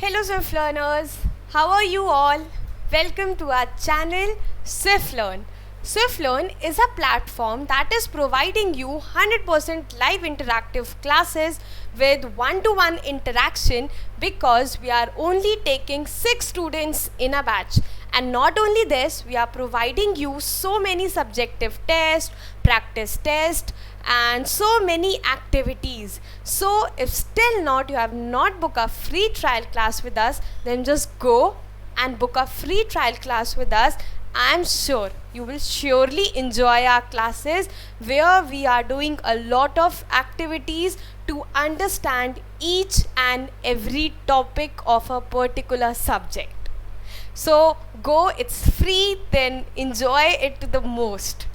Hello Swift learners, how are you all? Welcome to our channel Swift Learn. Swift Learn is a platform that is providing you 100% live interactive classes with one-to-one interaction because we are only taking 6 students in a batch. And not only this, we are providing you so many subjective tests, practice tests, and so many activities. So if still not you have not booked a free trial class with us, then just go and book a free trial class with us. I am sure you will surely enjoy our classes where we are doing a lot of activities to understand each and every topic of a particular subject. So go, it's free, then enjoy it to the most.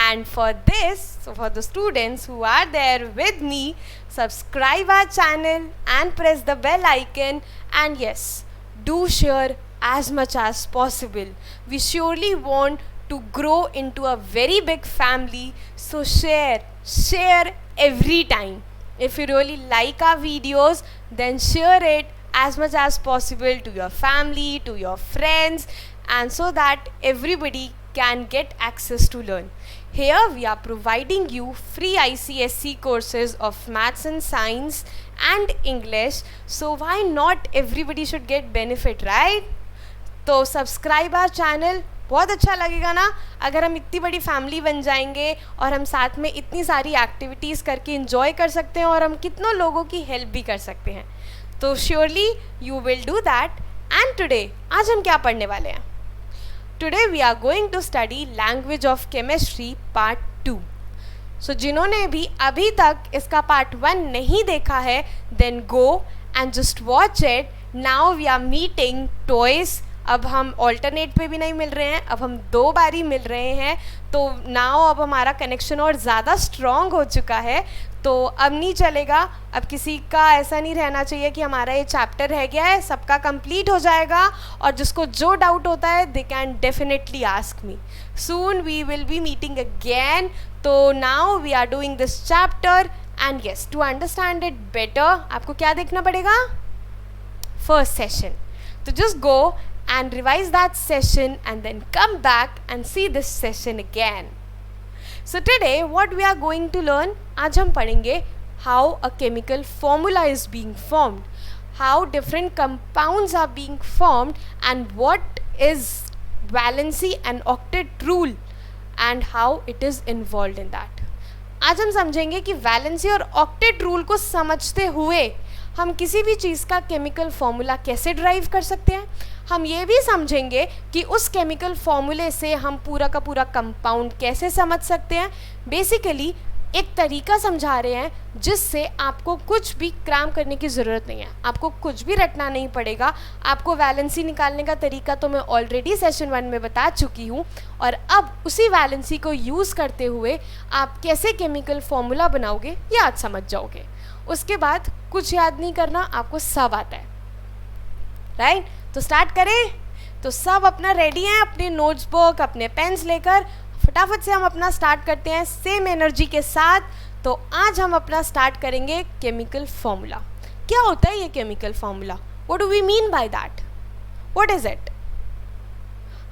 And for this, so for the students who are there with me, subscribe our channel and press the bell icon, and yes, do share as much as possible. We surely want to grow into a very big family, so share every time. If you really like our videos, then share it as much as possible to your family, to your friends, and so that everybody can get access to learn. Here we are providing you free ICSE courses of maths and science and English, so why not everybody should get benefit, right? तो subscribe our channel, बहुत अच्छा लगेगा ना अगर हम इतनी बड़ी family बन जाएंगे और हम साथ में इतनी सारी एक्टिविटीज़ करके इंजॉय कर सकते हैं और हम कितनों लोगों की हेल्प भी कर सकते हैं. तो surely you will do that. And today आज हम क्या पढ़ने वाले हैं? Today we are going to study language of chemistry part 2. So जिन्होंने भी अभी तक इसका पार्ट 1 नहीं देखा है, then go and just watch it. Now we are meeting toys. अब हम ऑल्टरनेट पे भी नहीं मिल रहे हैं, अब हम 2 बारी मिल रहे हैं. तो नाउ अब हमारा कनेक्शन और ज़्यादा स्ट्रॉन्ग हो चुका है. तो अब नहीं चलेगा, अब किसी का ऐसा नहीं रहना चाहिए कि हमारा ये चैप्टर रह गया है. सबका कंप्लीट हो जाएगा और जिसको जो डाउट होता है they can definitely ask me. Soon we will be meeting again. तो now we are doing this chapter and yes, to understand it better आपको क्या देखना पड़ेगा? First session. तो just go and revise that session and then come back and see this session again. So today what we are going to learn, आज हम पढ़ेंगे how a chemical formula is being formed, how different compounds are being formed, and what is valency and octet rule and how it is involved in that. आज हम समझेंगे कि valency और octet rule को समझते हुए हम किसी भी चीज़ का केमिकल फॉर्मूला कैसे ड्राइव कर सकते हैं. हम ये भी समझेंगे कि उस केमिकल फॉर्मूले से हम पूरा का पूरा कंपाउंड कैसे समझ सकते हैं. बेसिकली एक तरीका समझा रहे हैं जिससे आपको कुछ भी क्राम करने की ज़रूरत नहीं है, आपको कुछ भी रटना नहीं पड़ेगा. आपको वैलेंसी निकालने का तरीका तो मैं ऑलरेडी सेशन 1 में बता चुकी हूँ, और अब उसी वैलेंसी को यूज़ करते हुए आप कैसे केमिकल फॉर्मूला बनाओगे ये आज समझ जाओगे. उसके बाद कुछ याद नहीं करना, आपको सब आता है, राइट? तो स्टार्ट करें. तो सब अपना रेडी हैं, अपने नोट्स बुक अपने पेन्स लेकर फटाफट से हम अपना स्टार्ट करते हैं सेम एनर्जी के साथ. तो आज हम अपना स्टार्ट करेंगे केमिकल फॉर्मूला. क्या होता है ये chemical formula? What do we mean by that? What is it?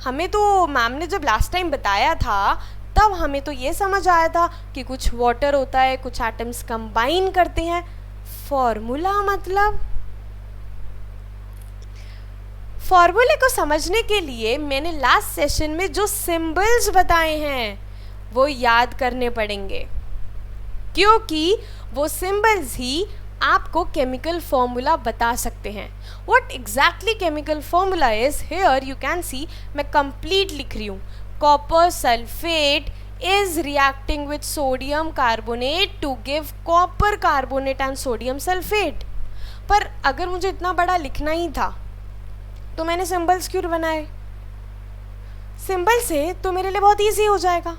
हमें तो मैम ने जब लास्ट टाइम बताया था तब हमें तो ये समझ आया था कि कुछ वाटर होता है, कुछ एटम्स कंबाइन करते हैं. फॉर्मूला मतलब फॉर्मूले को समझने के लिए मैंने लास्ट सेशन में जो सिंबल्स बताए हैं वो याद करने पड़ेंगे, क्योंकि वो सिंबल्स ही आपको केमिकल फॉर्मूला बता सकते हैं. What exactly chemical formula is, here you can see, मैं कंप्लीट लिख रही हूँ. Copper sulphate is reacting with sodium carbonate to give copper carbonate and sodium sulfate. पर अगर मुझे इतना बड़ा लिखना ही था तो मैंने सिंबल्स क्यों बनाए? सिंबल से तो मेरे लिए बहुत इजी हो जाएगा,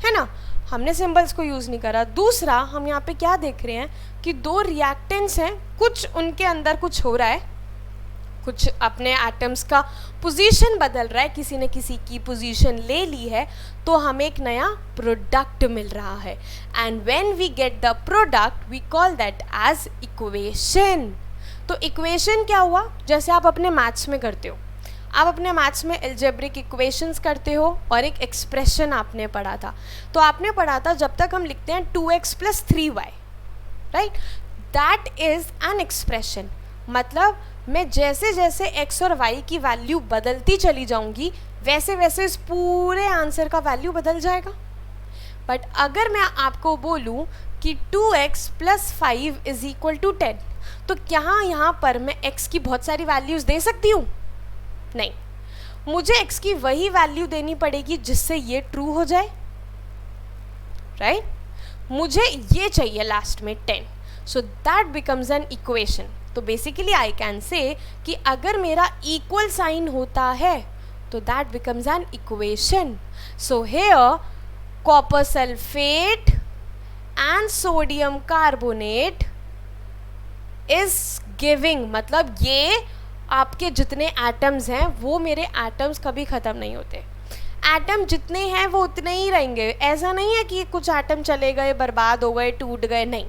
है ना? हमने सिंबल्स को यूज़ नहीं करा. दूसरा, हम यहाँ पे क्या देख रहे हैं कि 2 रिएक्टेंट्स हैं, कुछ उनके अंदर कुछ हो रहा है, कुछ अपने एटम्स का पोजीशन बदल रहा है, किसी ने किसी की पोजीशन ले ली है, तो हमें एक नया प्रोडक्ट मिल रहा है. And when we get the product we call that as equation. तो इक्वेशन क्या हुआ, जैसे आप अपने मैथ्स में करते हो, आप अपने मैथ्स में एल्जेब्रिक इक्वेशंस करते हो और एक एक्सप्रेशन आपने पढ़ा था, तो आपने पढ़ा था जब तक हम लिखते हैं 2x + 3y, right, that is an expression. मतलब मैं जैसे जैसे x और y की वैल्यू बदलती चली जाऊंगी वैसे वैसे इस पूरे आंसर का वैल्यू बदल जाएगा। बट अगर मैं आपको बोलूं कि 2x + 5 = 10, तो क्या यहाँ पर मैं x की बहुत सारी वैल्यूज़ दे सकती हूँ? नहीं, मुझे x की वही वैल्यू देनी पड़ेगी जिससे ये ट्रू हो जाए, राइट? मुझे ये चाहिए लास्ट में 10, so that becomes an equation. तो बेसिकली आई कैन से कि अगर मेरा इक्वल साइन होता है तो that becomes an equation. So here copper sulphate and sodium carbonate is giving, मतलब ये आपके जितने एटम्स हैं वो मेरे एटम्स कभी ख़त्म नहीं होते। एटम जितने हैं वो उतने ही रहेंगे, ऐसा नहीं है कि कुछ एटम चले गए, बर्बाद हो गए, टूट गए, नहीं,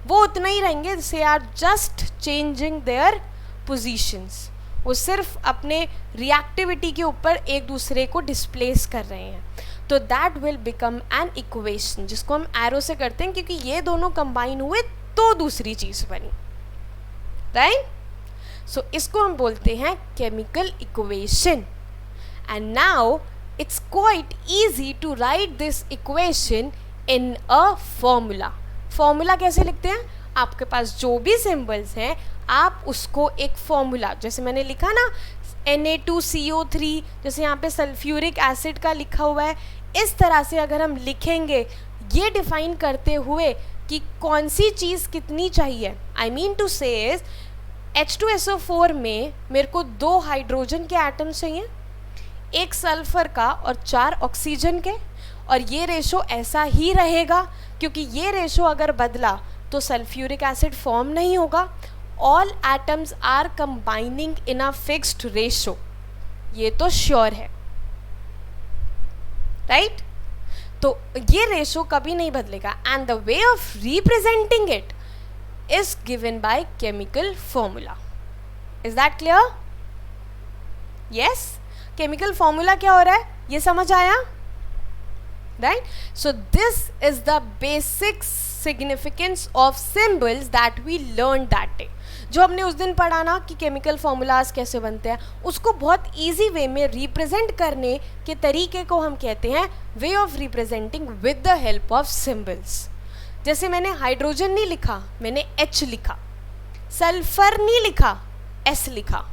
वो उतने ही रहेंगे। They are just changing their positions, वो सिर्फ अपने रिएक्टिविटी के ऊपर एक दूसरे को डिस्प्लेस कर रहे हैं। तो that will become an equation, जिसको हम एरो से करते हैं क्योंकि ये दोनों कंबाइन हुए तो दूसरी चीज़ बनी, राइट? सो इसको हम बोलते हैं chemical equation. And now it's quite easy to write this equation in a formula. Formula कैसे लिखते हैं? आपके पास जो भी सिंबल्स हैं आप उसको एक फॉर्मूला, जैसे मैंने लिखा ना Na2CO3, जैसे यहाँ पे सल्फ्यूरिक एसिड का लिखा हुआ है, इस तरह से अगर हम लिखेंगे ये डिफाइन करते हुए कि कौन सी चीज़ कितनी चाहिए, आई मीन टू से H2SO4 में मेरे को 2 हाइड्रोजन के एटम्स चाहिए, 1 सल्फर का और 4 ऑक्सीजन के, और ये रेशो ऐसा ही रहेगा क्योंकि ये रेशो अगर बदला तो सल्फ्यूरिक एसिड फॉर्म नहीं होगा। All atoms are combining in a fixed ratio, ये तो श्योर है, राइट? तो ये रेशो कभी नहीं बदलेगा and the way of representing it is given by chemical formula. Is that clear? Yes, chemical formula क्या हो रहा है ये समझ आया, right? So this is the basic significance of symbols that we learn that day. जो हमने उस दिन पढ़ा ना कि केमिकल फॉर्मूलाज कैसे बनते हैं, उसको बहुत इजी वे में रिप्रेजेंट करने के तरीके को हम कहते हैं वे of representing with the help of symbols. जैसे मैंने हाइड्रोजन नहीं लिखा, मैंने H लिखा, सल्फर नहीं लिखा, S लिखा,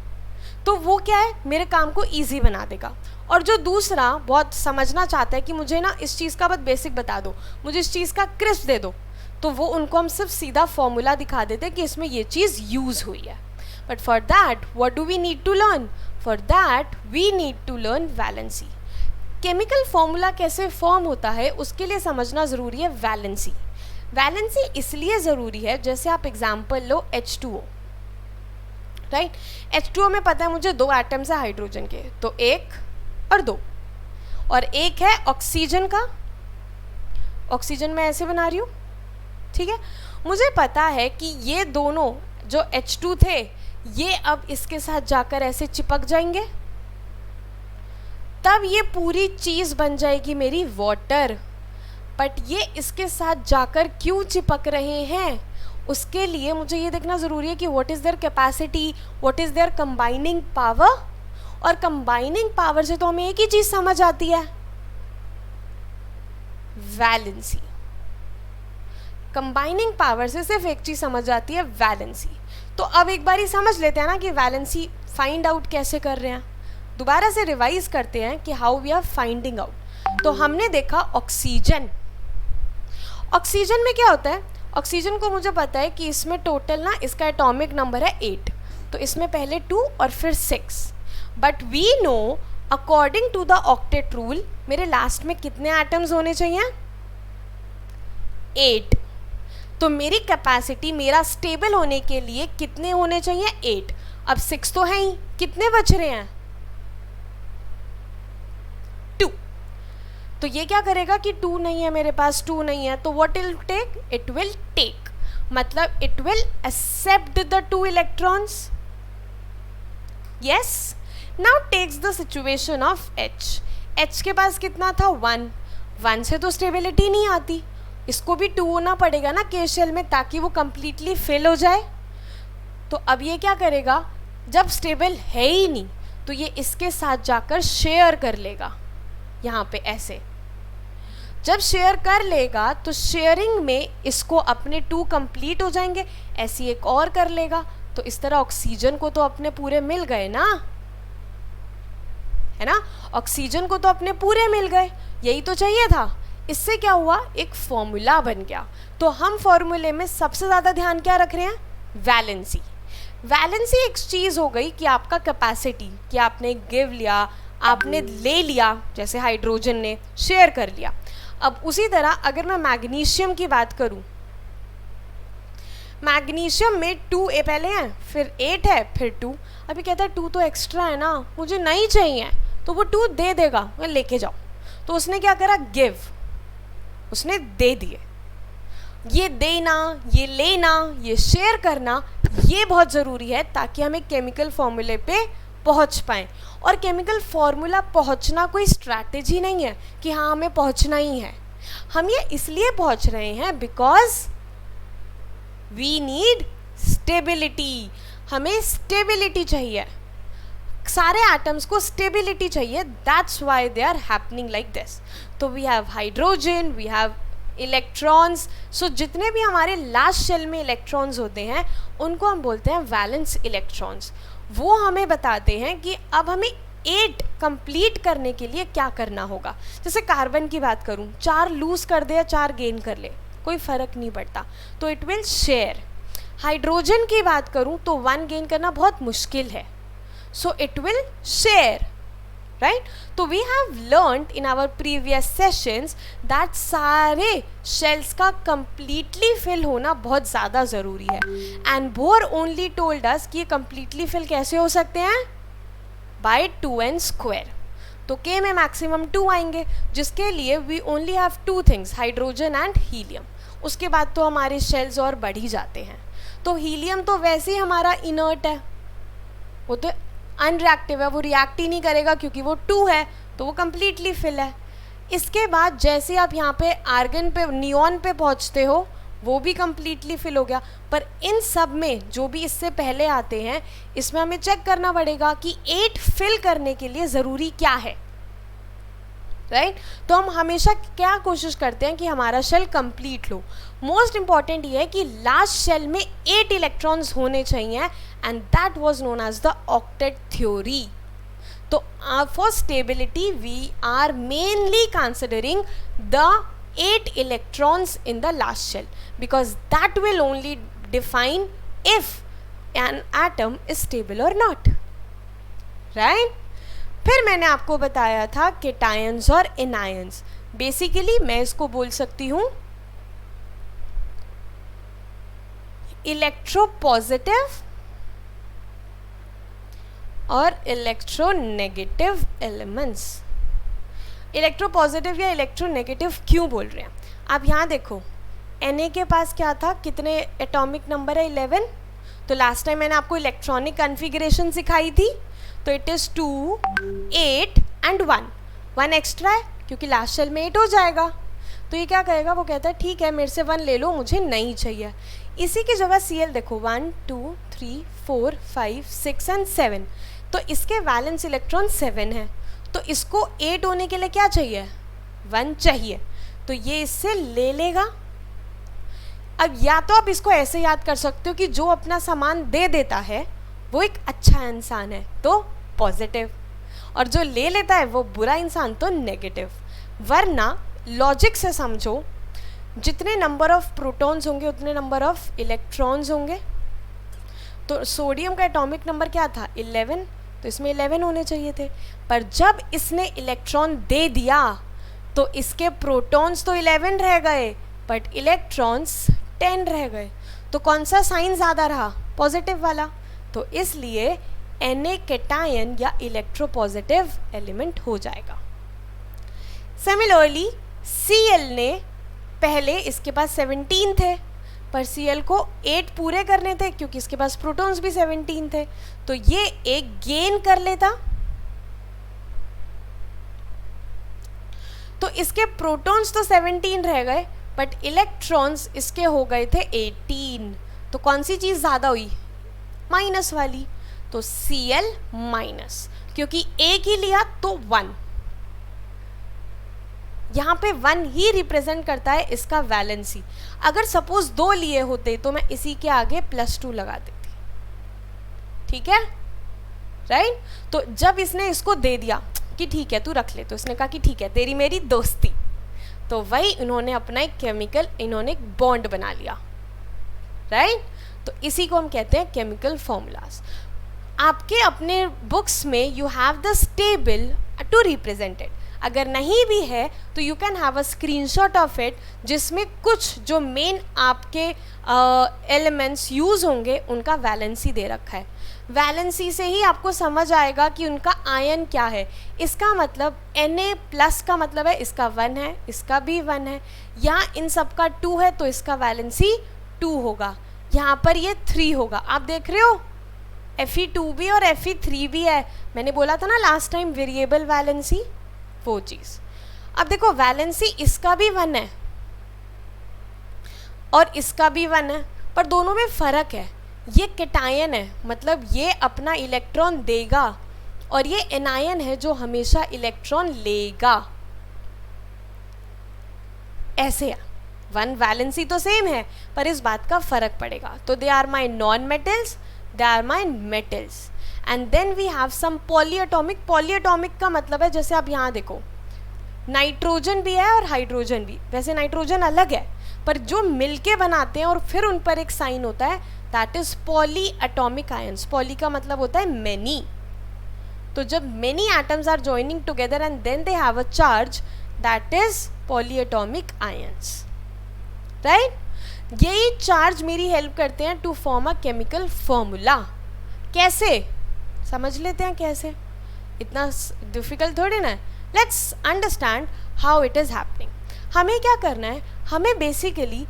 तो वो क्या है, मेरे काम को इजी बना देगा। और जो दूसरा बहुत समझना चाहता है कि मुझे ना इस चीज़ का बहुत बेसिक बता दो, मुझे इस चीज़ का क्रिस्प दे दो, तो वो उनको हम सिर्फ सीधा फॉर्मूला दिखा देते हैं कि इसमें ये चीज़ यूज़ हुई है। But for that what do we need to learn? For that we need to learn valency. Chemical formula कैसे फॉर्म होता है उसके लिए समझना ज़रूरी है वैलेंसी। वैलेंसी इसलिए ज़रूरी है, जैसे आप एग्जाम्पल लो H2O, राइट? H2O में पता है मुझे 2 एटम्स है हाइड्रोजन के, तो 1 और 2, और एक है ऑक्सीजन का, ऑक्सीजन मैं ऐसे बना रही हूँ, ठीक है? मुझे पता है कि ये दोनों जो H2 थे ये अब इसके साथ जाकर ऐसे चिपक जाएंगे, तब ये पूरी चीज़ बन जाएगी मेरी वाटर। बट ये इसके साथ जाकर क्यों चिपक रहे हैं, उसके लिए मुझे ये देखना ज़रूरी है कि what is their capacity, what is their combining power. और कंबाइनिंग पावर से तो हमें एक ही चीज़ समझ आती है, वैलेंसी। कंबाइनिंग पावर से सिर्फ एक चीज़ समझ आती है, वैलेंसी। तो अब एक बार ही समझ लेते हैं ना कि वैलेंसी फाइंड आउट कैसे कर रहे हैं। दोबारा से रिवाइज करते हैं कि how we are finding out. तो हमने देखा ऑक्सीजन, ऑक्सीजन में क्या होता है, ऑक्सीजन को मुझे पता है कि इसमें टोटल ना इसका एटॉमिक नंबर है 8, तो इसमें पहले 2 और फिर 6। But we know according to the octet rule मेरे लास्ट में कितने एटम्स होने चाहिए, 8। तो मेरी कैपेसिटी, मेरा स्टेबल होने के लिए कितने होने चाहिए, 8। अब 6 तो है ही, कितने बच रहे हैं, 2। तो ये क्या करेगा कि 2 नहीं है मेरे पास, 2 नहीं है, तो what will take, it will take, मतलब it will accept the 2 electrons. Yes. Now takes the situation of H. H के पास कितना था 1. 1 से तो स्टेबिलिटी नहीं आती, इसको भी 2 होना पड़ेगा ना K शेल में ताकि वो कम्प्लीटली फिल हो जाए. तो अब ये क्या करेगा, जब स्टेबल है ही नहीं तो ये इसके साथ जाकर शेयर कर लेगा यहाँ पे ऐसे. जब शेयर कर लेगा तो शेयरिंग में इसको अपने 2 कंप्लीट हो जाएंगे, ऐसी एक और कर लेगा, तो इस तरह ऑक्सीजन को तो अपने पूरे मिल गए ना, है ना. ऑक्सीजन को तो अपने पूरे मिल गए, यही तो चाहिए था. इससे क्या हुआ, एक फॉर्मूला बन गया. तो हम फॉर्मूले में सबसे ज़्यादा ध्यान क्या रख रहे हैं, वैलेंसी. वैलेंसी एक चीज़ हो गई कि आपका कैपेसिटी, कि आपने गिव लिया, आपने ले लिया, जैसे हाइड्रोजन ने शेयर कर लिया. अब उसी तरह अगर मैं मैग्नीशियम की बात करूं, मैग्नीशियम में 2 पहले है, फिर 8 है, फिर 2. अभी कहता है 2 तो एक्स्ट्रा है ना, मुझे नहीं चाहिए, तो वो 2 दे देगा, मैं लेके जाओ. तो उसने क्या करा, गिव, उसने दे दिए. ये देना, ये लेना, ये शेयर करना, ये बहुत ज़रूरी है ताकि हम एक केमिकल फॉर्मूले पे पहुंच पाएँ. और केमिकल फॉर्मूला पहुंचना कोई स्ट्रैटेजी नहीं है कि हाँ हमें पहुंचना ही है. हम ये इसलिए पहुंच रहे हैं बिकॉज वी नीड स्टेबिलिटी. हमें स्टेबिलिटी चाहिए, सारे एटम्स को स्टेबिलिटी चाहिए. That's why they are happening like this. तो we have hydrogen, we have electrons. So जितने भी हमारे लास्ट शेल में इलेक्ट्रॉन्स होते हैं उनको हम बोलते हैं वैलेंस इलेक्ट्रॉन्स. वो हमें बताते हैं कि अब हमें 8 कंप्लीट करने के लिए क्या करना होगा. जैसे कार्बन की बात करूं, 4 लूज कर दे या 4 गेन कर ले, कोई फ़र्क नहीं पड़ता, तो इट विल शेयर. हाइड्रोजन की बात करूं तो 1 गेन करना बहुत मुश्किल है, so it will share, right. तो we have learned in our previous sessions that सारे शेल्स का कंप्लीटली फिल होना बहुत ज़्यादा ज़रूरी है. And Bohr only told us कि ये कंप्लीटली फिल कैसे हो सकते हैं, बाय 2n². तो K में मैक्सिमम 2 आएंगे, जिसके लिए we only have 2 things, hydrogen and helium. उसके बाद तो हमारे शेल्स और बढ़ ही जाते हैं. तो हीलियम तो वैसे ही हमारा इनर्ट है, वो तो अनरिएक्टिव है, वो रिएक्ट ही नहीं करेगा क्योंकि वो 2 है, तो वो कम्प्लीटली फिल है. इसके बाद जैसे आप यहाँ पे आर्गन पे, नियॉन पे पहुँचते हो, वो भी कम्प्लीटली फिल हो गया. पर इन सब में जो भी इससे पहले आते हैं, इसमें हमें चेक करना पड़ेगा कि 8 फिल करने के लिए ज़रूरी क्या है, राइट. तो हम हमेशा क्या कोशिश करते हैं कि हमारा शेल कंप्लीट लो. मोस्ट इंपॉर्टेंट ये है कि लास्ट शेल में 8 इलेक्ट्रॉन्स होने चाहिए, and that was known as the octet theory. So for stability we are mainly considering the 8 electrons in the last shell because that will only define if an atom is stable or not, right. फिर मैंने आपको बताया था cations और anions. Basically मैं इसको बोल सकती हूँ इलेक्ट्रोपॉजिटिव और इलेक्ट्रोनेगेटिव एलिमेंट्स. इलेक्ट्रोपॉजिटिव या इलेक्ट्रोनेगेटिव क्यों बोल रहे हैं, आप यहाँ देखो, Na के पास क्या था, कितने एटॉमिक नंबर है, 11. तो लास्ट टाइम मैंने आपको इलेक्ट्रॉनिक कन्फिगरेशन सिखाई थी, तो इट इज़ 2, 8 एंड 1 एक्स्ट्रा है क्योंकि लास्ट शेल में 8 हो जाएगा. तो ये क्या करेगा, वो कहता है ठीक है मेरे से 1 ले लो, मुझे नहीं चाहिए. इसी की जगह Cl देखो 1 2 3 4 5 6 एंड 7. तो इसके वैलेंस इलेक्ट्रॉन 7 है, तो इसको 8 होने के लिए क्या चाहिए, 1 चाहिए. तो ये इससे ले लेगा. अब या तो आप इसको ऐसे याद कर सकते हो कि जो अपना सामान दे देता है वो एक अच्छा इंसान है, तो पॉजिटिव, और जो ले लेता है वो बुरा इंसान, तो नेगेटिव. वरना लॉजिक से समझो, जितने नंबर ऑफ प्रोटॉन्स होंगे उतने नंबर ऑफ इलेक्ट्रॉन्स होंगे. तो सोडियम का एटॉमिक नंबर क्या था, 11, तो इसमें 11 होने चाहिए थे. पर जब इसने इलेक्ट्रॉन दे दिया तो इसके प्रोटॉन्स तो 11 रह गए बट इलेक्ट्रॉन्स 10 रह गए. तो कौन सा साइन ज़्यादा रहा, पॉजिटिव वाला. तो इसलिए Na कैटायन या इलेक्ट्रोपॉजिटिव एलिमेंट हो जाएगा. सिमिलरली Cl ने पहले इसके पास 17 थे, पर Cl को 8 पूरे करने थे क्योंकि इसके पास प्रोटॉन्स भी 17 थे, तो ये एक गेन कर लेता, तो इसके प्रोटॉन्स तो 17 रह गए बट इलेक्ट्रॉन्स इसके हो गए थे 18। तो कौन सी चीज़ ज़्यादा हुई? माइनस वाली। तो Cl माइनस, क्योंकि एक ही लिया तो 1, यहाँ पे 1 ही रिप्रेजेंट करता है इसका वैलेंसी। अगर सपोज 2 लिए होते तो मैं इसी के आगे +2 लगा देती, ठीक है, राइट। तो जब इसने इसको दे दिया कि ठीक है तू रख ले, तो इसने कहा कि ठीक है तेरी मेरी दोस्ती, तो वही इन्होंने अपना एक केमिकल, इन्होंने एक बॉन्ड बना लिया, राइट। तो इसी को हम कहते हैं केमिकल फॉर्मूलाज। आपके अपने बुक्स में you have the table to represent it, अगर नहीं भी है तो you can have a screenshot of it, जिसमें कुछ जो मेन आपके एलिमेंट्स यूज़ होंगे उनका वैलेंसी दे रखा है। वैलेंसी से ही आपको समझ आएगा कि उनका आयन क्या है। इसका मतलब Na+ का मतलब है इसका 1 है, इसका भी 1 है, यहाँ इन सब का 2 है तो इसका वैलेंसी 2 होगा, यहाँ पर ये 3 होगा। आप देख रहे हो Fe2 भी और Fe3 भी है, मैंने बोला था ना लास्ट टाइम वेरिएबल वैलेंसी, वो चीज़। अब देखो वैलेंसी इसका भी 1 है और इसका भी 1 है, पर दोनों में फ़र्क है। ये कैटायन है, मतलब ये अपना इलेक्ट्रॉन देगा, और ये एनायन है जो हमेशा इलेक्ट्रॉन लेगा। ऐसे है, 1 वैलेंसी तो सेम है पर इस बात का फ़र्क पड़ेगा। तो they are my non metals, they are my metals. And then we have some polyatomic. Polyatomic का मतलब है जैसे आप यहाँ देखो, नाइट्रोजन भी है और हाइड्रोजन भी। वैसे नाइट्रोजन अलग है, पर जो मिलके बनाते हैं और फिर उन पर एक साइन होता है, that is polyatomic ions. Poly का मतलब होता है मैनी। तो जब many atoms are joining together and then they have a charge, that is polyatomic ions, right. यही चार्ज मेरी हेल्प करते हैं to form a chemical formula. कैसे समझ लेते हैं, कैसे, इतना डिफिकल्ट थोड़ी ना है। Let's understand how it is happening. हमें क्या करना है, हमें बेसिकली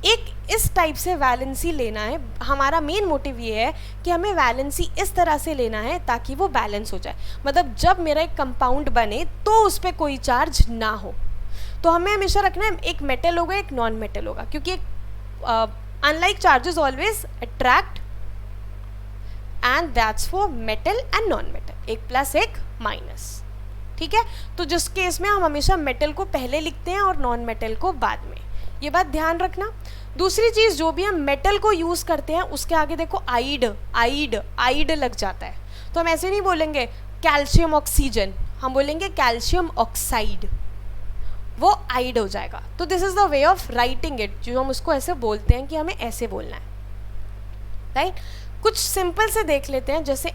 एक इस टाइप से वैलेंसी लेना है। हमारा मेन मोटिव ये है कि हमें वैलेंसी इस तरह से लेना है ताकि वो बैलेंस हो जाए। मतलब जब मेरा एक कंपाउंड बने तो उस पर कोई चार्ज ना हो। तो हमें हमेशा रखना है एक मेटल होगा एक नॉन मेटल होगा, क्योंकि unlike charges always attract, and that's for metal and non metal, एक प्लस एक माइनस, ठीक है। तो जिस केस में हम हमेशा मेटल को पहले लिखते हैं और नॉन मेटल को बाद में, ये बात ध्यान रखना। दूसरी चीज़, जो भी हम मेटल को यूज़ करते हैं उसके आगे देखो आइड लग जाता है। तो हम ऐसे नहीं बोलेंगे कैल्शियम ऑक्सीजन, हम बोलेंगे कैल्शियम ऑक्साइड, वो आइड हो जाएगा। तो this is the way of writing it, जो हम उसको ऐसे बोलते हैं कि हमें ऐसे बोलना है, राइट। कुछ सिंपल से देख लेते हैं, जैसे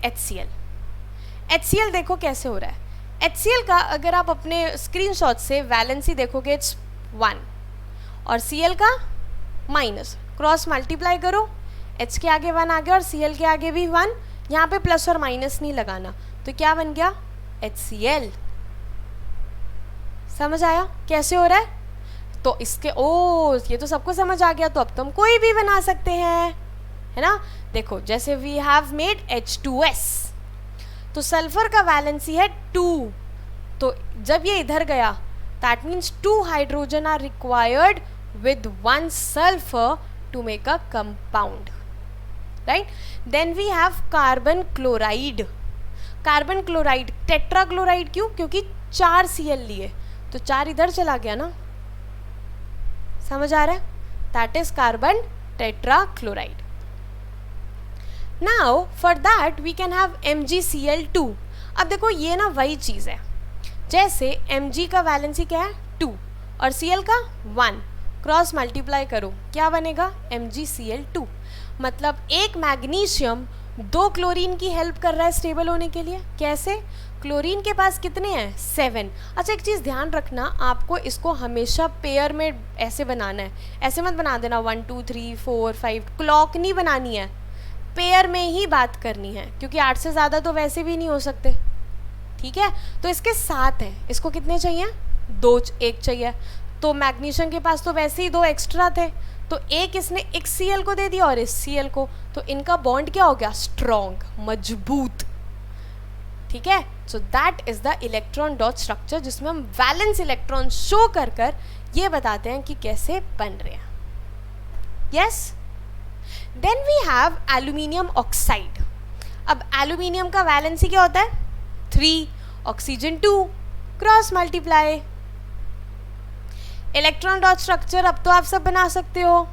HCl देखो कैसे हो रहा है। HCl का अगर आप अपने स्क्रीनशॉट से वैलेंसी देखोगे इट्स 1 और Cl का माइनस, क्रॉस मल्टीप्लाई करो, H के आगे 1 आ गया और Cl के आगे भी 1, यहाँ पे प्लस और माइनस नहीं लगाना, तो क्या बन गया HCl। समझ आया कैसे हो रहा है? तो इसके ये तो सबको समझ आ गया, तो अब तो हम कोई भी बना सकते हैं, है ना। देखो जैसे वी हैव मेड H2S, तो सल्फर का वैलेंसी है 2, तो जब ये इधर गया that means 2 hydrogen are required with 1 sulfur to make a compound, right? Then we have carbon chloride. Carbon chloride, tetrachloride क्यों? क्योंकि 4 Cl लिए, तो 4 इधर चला गया ना, समझ आ रहा है? That is carbon tetrachloride. Now for that we can have MgCl2। अब देखो ये ना वही चीज़ है, जैसे Mg का वैलेंसी क्या है 2 और Cl का 1, क्रॉस मल्टीप्लाई करो क्या बनेगा MgCl2। मतलब एक मैग्नीशियम 2 क्लोरीन की हेल्प कर रहा है स्टेबल होने के लिए। कैसे? क्लोरीन के पास कितने हैं 7। अच्छा एक चीज़ ध्यान रखना, आपको इसको हमेशा पेयर में ऐसे बनाना है, ऐसे मत बना देना 1 2 3 4 5, क्लॉक नहीं बनानी है, पेयर में ही बात करनी है, क्योंकि 8 से ज़्यादा तो वैसे भी नहीं हो सकते, ठीक है। तो इसके 7 हैं, इसको कितने चाहिए 2, 1 चाहिए, तो मैग्नीशियम के पास तो वैसे ही 2 एक्स्ट्रा थे, तो एक इसने एक Cl को दे दिया और इस Cl को, तो इनका बॉन्ड क्या हो गया? स्ट्रॉन्ग, मजबूत। ठीक है, so that is the electron dot structure, जिसमें हम वैलेंस इलेक्ट्रॉन शो कर कर ये बताते हैं कि कैसे बन रहे हैं। Yes, then we have aluminium oxide. अब एल्यूमिनियम का वैलेंसी क्या होता है? 3, oxygen 2, cross multiply. Electron dot structure अब तो आप सब बना सकते हो,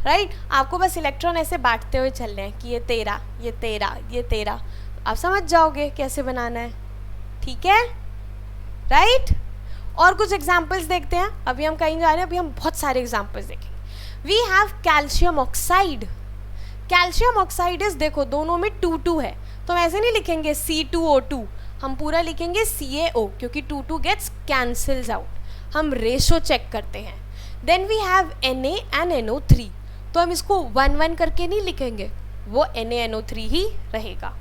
राइट? आपको बस इलेक्ट्रॉन ऐसे बांटते हुए चल रहे हैं कि ये तेरा, ये तेरा, ये तेरा, आप समझ जाओगे कैसे बनाना है। ठीक है, राइट? और कुछ एग्जाम्पल्स देखते हैं। अभी हम कहीं जा रहे हैं, अभी हम बहुत सारे एग्जाम्पल्स देखेंगे। We have calcium oxide. Calcium oxide is, देखो दोनों में 2 है, तो हम ऐसे नहीं लिखेंगे C2O2, हम पूरा लिखेंगे CaO, क्योंकि 2 गेट्स कैंसल्स आउट। हम रेशो चेक करते हैं। Then we have Na and NO3, तो हम इसको 1 करके नहीं लिखेंगे, वो NaNO3 ही रहेगा।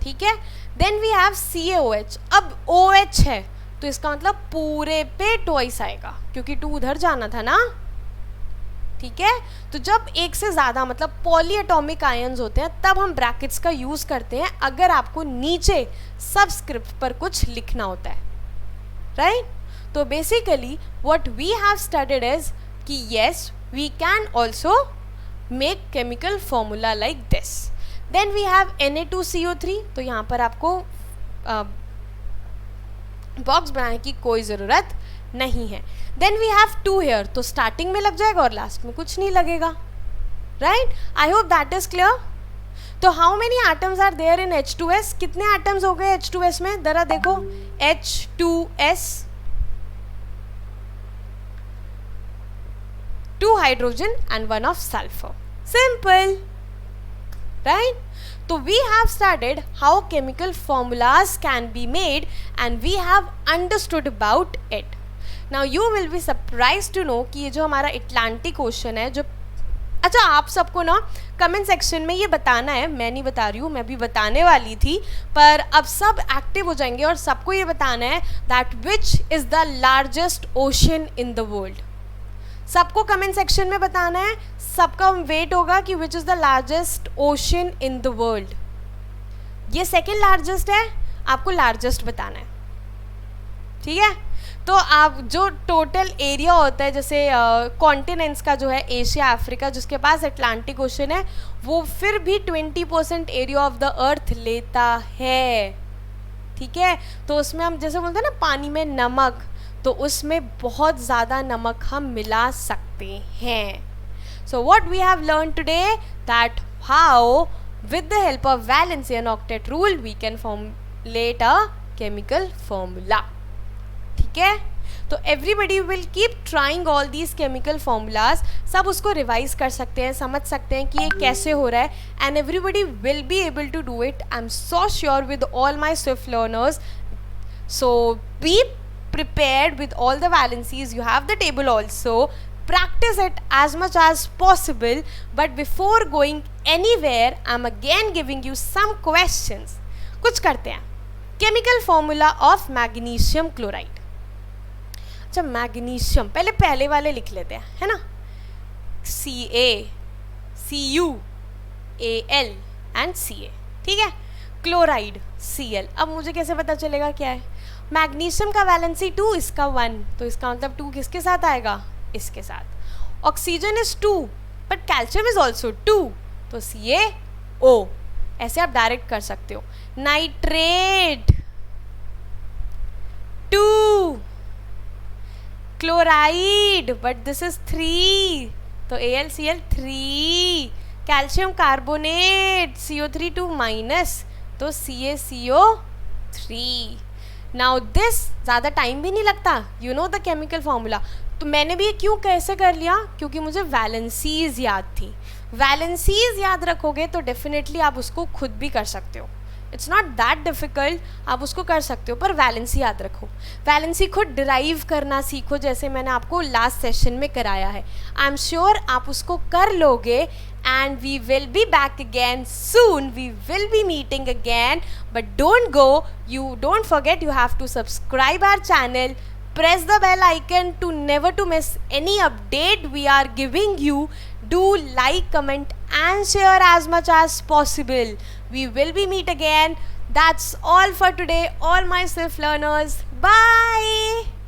ठीक है, देन वी हैव CaOH। अब OH है तो इसका मतलब पूरे पे ट्वाइस आएगा, क्योंकि 2 उधर जाना था ना। ठीक है, तो जब एक से ज़्यादा मतलब पॉलीएटॉमिक आयन्स होते हैं तब हम ब्रैकेट्स का यूज़ करते हैं, अगर आपको नीचे सबस्क्रिप्ट पर कुछ लिखना होता है, राइट? तो basically what we have studied is कि yes we can also make chemical formula like this. Then we have Na2CO3, तो यहाँ पर आपको बॉक्स बनाने की कोई ज़रूरत नहीं है। देन वी हैव 2 हेयर, तो स्टार्टिंग में लग जाएगा और लास्ट में कुछ नहीं लगेगा, right? I hope that is clear. तो how many atoms are there in H2S? कितने एटम्स हो गए H2S में? जरा देखो, H2S, 2 hydrogen and 1 of sulphur. Simple, right? So we have studied how chemical formulas can be made and we have understood about it. Now you will be surprised to know कि ये जो हमारा Atlantic Ocean है, जो अच्छा आप सबको ना कमेंट सेक्शन में ये बताना है, मैं नहीं बता रही हूँ, मैं भी बताने वाली थी, पर अब सब एक्टिव हो जाएंगे और सबको ये बताना है that which is the largest ocean in the world. सबको कमेंट सेक्शन में बताना है, सबका वेट होगा कि which is the largest ocean in the world. ये सेकेंड लार्जेस्ट है, आपको लार्जेस्ट बताना है। ठीक है, तो आप जो टोटल एरिया होता है, जैसे कॉन्टिनेंट्स का जो है एशिया, अफ्रीका, जिसके पास अटलांटिक ओशन है, वो फिर भी 20% एरिया ऑफ द अर्थ लेता है। ठीक है, तो उसमें हम जैसे बोलते हैं ना पानी में नमक, तो उसमें बहुत ज़्यादा नमक हम मिला सकते हैं। So what we have learn today that how with the help of valency and octet rule we can formulate a chemical formula. ठीक है, तो everybody will keep trying all these chemical formulas. सब उसको रिवाइज कर सकते हैं, समझ सकते हैं कि ये कैसे हो रहा है, and everybody will be able to do it. I am so sure with all my swift learners. So be prepared with all the valencies. You have the table also. Practice it as much as possible. But before going anywhere, I'm again giving you some questions. कुछ करते हैं। Chemical formula of magnesium chloride. अच्छा, magnesium पहले वाले लिख लेते हैं, है ना? CaCuAl and Ca। ठीक है, क्लोराइड Cl। अब मुझे कैसे पता चलेगा क्या है? मैग्नीशियम का वैलेंसी 2, इसका 1, तो इसका मतलब 2 किसके साथ आएगा? इसके साथ। Oxygen is 2 but calcium is also 2, तो CaO। ऐसे आप डायरेक्ट कर सकते हो। Nitrate 2, chloride but this is 3, तो AlCl 3, calcium carbonate CO3 2 minus, तो CaCO3। नाउ दिस ज़्यादा टाइम भी नहीं लगता, you know the chemical formula. तो मैंने भी ये क्यों कैसे कर लिया? क्योंकि मुझे वैलेंसीज याद थी। वैलेंसीज याद रखोगे तो डेफिनेटली आप उसको खुद भी कर सकते हो। इट्स नॉट दैट डिफ़िकल्ट, आप उसको कर सकते हो, पर वैलेंसी याद रखो। वैलेंसी खुद डिराइव करना सीखो, जैसे मैंने आपको लास्ट सेशन में कराया है। आई एम श्योर आप उसको कर लोगे, and we will be back again soon. We will be meeting again, but don't go, you don't forget, you have to subscribe our channel, Press the bell icon to never to miss any update we are giving you. Do like, comment and share as much as possible. We will be meet again. That's all for today, all my Swift learners. Bye.